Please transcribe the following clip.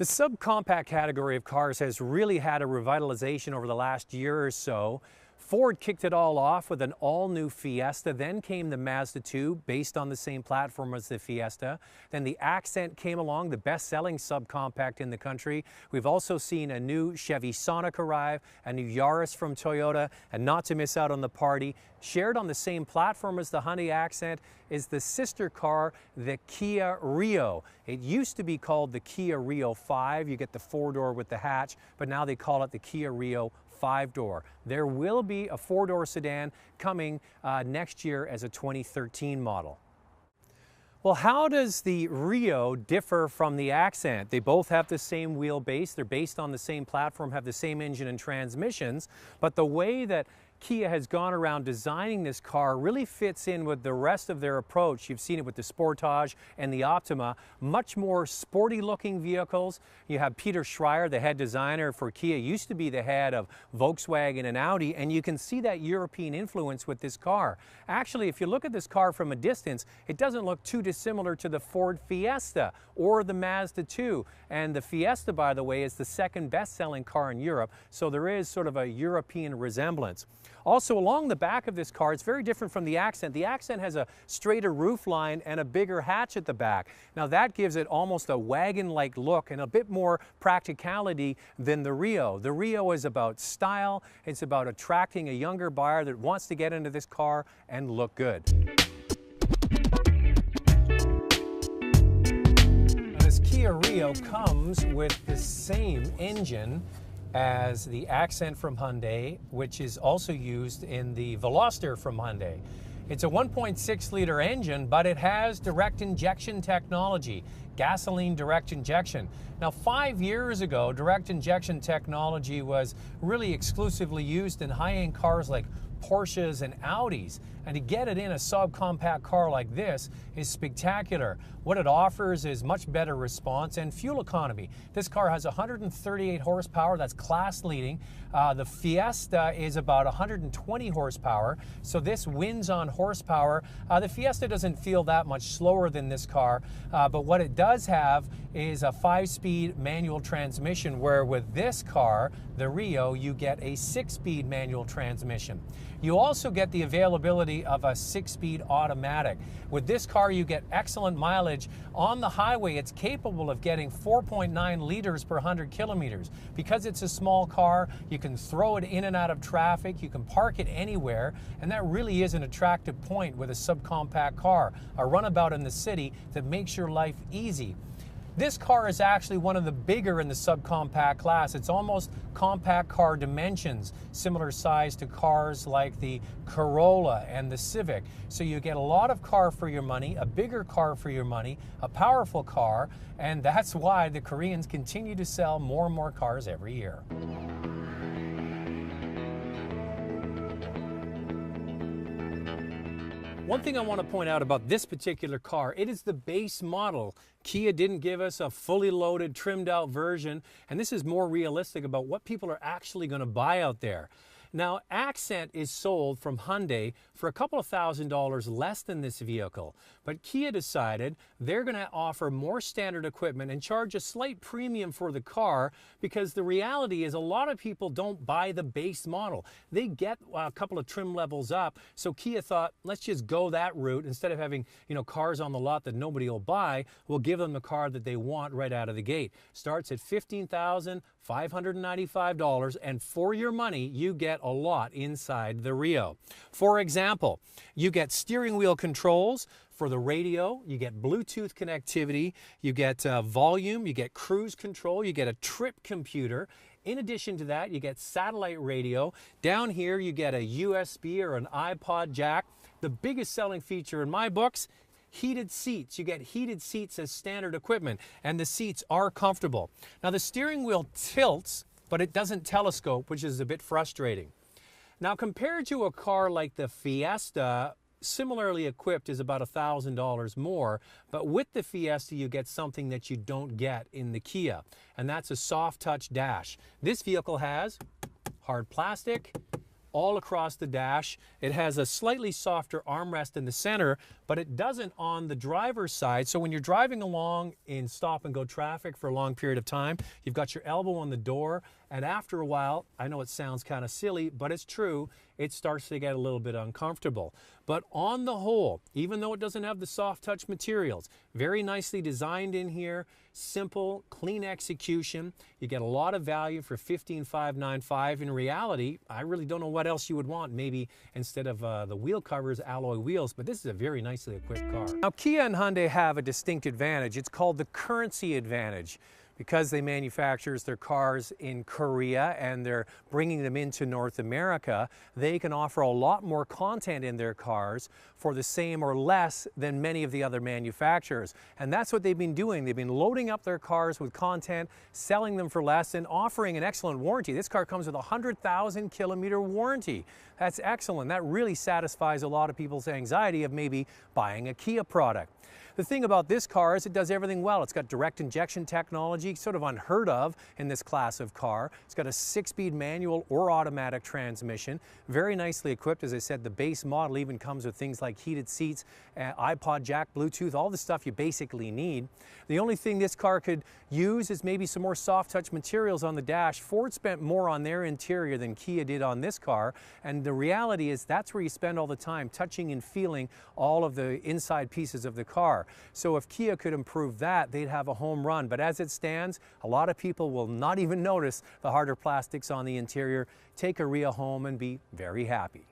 The subcompact category of cars has really had a revitalization over the last year or so. Ford kicked it all off with an all-new Fiesta, then came the Mazda 2 based on the same platform as the Fiesta. Then the Accent came along, the best-selling subcompact in the country. We've also seen a new Chevy Sonic arrive, a new Yaris from Toyota, and not to miss out on the party, shared on the same platform as the Hyundai Accent is the sister car, the Kia Rio. It used to be called the Kia Rio 5. You get the four-door with the hatch, but now they call it the Kia Rio 5-door. There will be a four-door sedan coming next year as a 2013 model. Well, how does the Rio differ from the Accent? They both have the same wheelbase, they're based on the same platform, have the same engine and transmissions, but the way that Kia has gone around designing this car really fits in with the rest of their approach. You've seen it with the Sportage and the Optima, much more sporty looking vehicles. You have Peter Schreier, the head designer for Kia, used to be the head of Volkswagen and Audi, and you can see that European influence with this car. Actually, if you look at this car from a distance, it doesn't look too dissimilar to the Ford Fiesta or the Mazda 2. And the Fiesta, by the way, is the second best-selling car in Europe, so there is sort of a European resemblance. Also, along the back of this car, it's very different from the Accent. The Accent has a straighter roof line and a bigger hatch at the back. Now that gives it almost a wagon-like look and a bit more practicality than the Rio. The Rio is about style. It's about attracting a younger buyer that wants to get into this car and look good. Now, this Kia Rio comes with the same engine as the Accent from Hyundai, which is also used in the Veloster from Hyundai. It's a 1.6 liter engine, but it has direct injection technology, gasoline direct injection. Now, 5 years ago, direct injection technology was really exclusively used in high-end cars like Porsches and Audis, and to get it in a subcompact car like this is spectacular. What it offers is much better response and fuel economy. This car has 138 horsepower, that's class leading. The Fiesta is about 120 horsepower, so this wins on horsepower. The Fiesta doesn't feel that much slower than this car, but what it does have is a 5-speed manual transmission, where with this car, the Rio, you get a 6-speed manual transmission. You also get the availability of a 6-speed automatic. With this car, you get excellent mileage. On the highway, it's capable of getting 4.9 liters per 100 kilometers. Because it's a small car, you can throw it in and out of traffic, you can park it anywhere, and that really is an attractive point with a subcompact car, a runabout in the city that makes your life easy. This car is actually one of the bigger in the subcompact class. It's almost compact car dimensions, similar size to cars like the Corolla and the Civic. So you get a lot of car for your money, a bigger car for your money, a powerful car, and that's why the Koreans continue to sell more and more cars every year. One thing I want to point out about this particular car, it is the base model. Kia didn't give us a fully loaded, trimmed out version, and this is more realistic about what people are actually going to buy out there. Now, Accent is sold from Hyundai for a couple of $1,000s less than this vehicle, but Kia decided they're going to offer more standard equipment and charge a slight premium for the car, because the reality is a lot of people don't buy the base model. They get a couple of trim levels up, so Kia thought, let's just go that route. Instead of having, cars on the lot that nobody will buy, we'll give them the car that they want right out of the gate. Starts at $15,595, and for your money, you get a lot inside the Rio. For example, you get steering wheel controls for the radio, you get Bluetooth connectivity, you get volume, you get cruise control, you get a trip computer. In addition to that, you get satellite radio. Down here, you get a USB or an iPod jack. The biggest selling feature in my books, heated seats. You get heated seats as standard equipment, and the seats are comfortable. Now, the steering wheel tilts, but it doesn't telescope, which is a bit frustrating. Now, compared to a car like the Fiesta, similarly equipped is about $1,000 more, but with the Fiesta you get something that you don't get in the Kia, and that's a soft touch dash. This vehicle has hard plastic, all across the dash. It has a slightly softer armrest in the center, but it doesn't on the driver's side. So when you're driving along in stop and go traffic for a long period of time, you've got your elbow on the door, and after a while, I know it sounds kind of silly, but it's true, it starts to get a little bit uncomfortable. But on the whole, even though it doesn't have the soft touch materials, very nicely designed in here, simple, clean execution. You get a lot of value for $15,595. In reality, I really don't know what else you would want, maybe instead of the wheel covers, alloy wheels, but this is a very nicely equipped car. Now, Kia and Hyundai have a distinct advantage. It's called the currency advantage. Because they manufacture their cars in Korea and they're bringing them into North America, they can offer a lot more content in their cars for the same or less than many of the other manufacturers. And that's what they've been doing. They've been loading up their cars with content, selling them for less, and offering an excellent warranty. This car comes with a 100,000 kilometer warranty. That's excellent. That really satisfies a lot of people's anxiety of maybe buying a Kia product. The thing about this car is it does everything well. It's got direct injection technology, sort of unheard of in this class of car. It's got a 6-speed manual or automatic transmission. Very nicely equipped. As I said, the base model even comes with things like heated seats, iPod jack, Bluetooth, all the stuff you basically need. The only thing this car could use is maybe some more soft touch materials on the dash. Ford spent more on their interior than Kia did on this car, and the reality is that's where you spend all the time, touching and feeling all of the inside pieces of the car. So if Kia could improve that, they'd have a home run. But as it stands, a lot of people will not even notice the harder plastics on the interior. Take a Ria home and be very happy.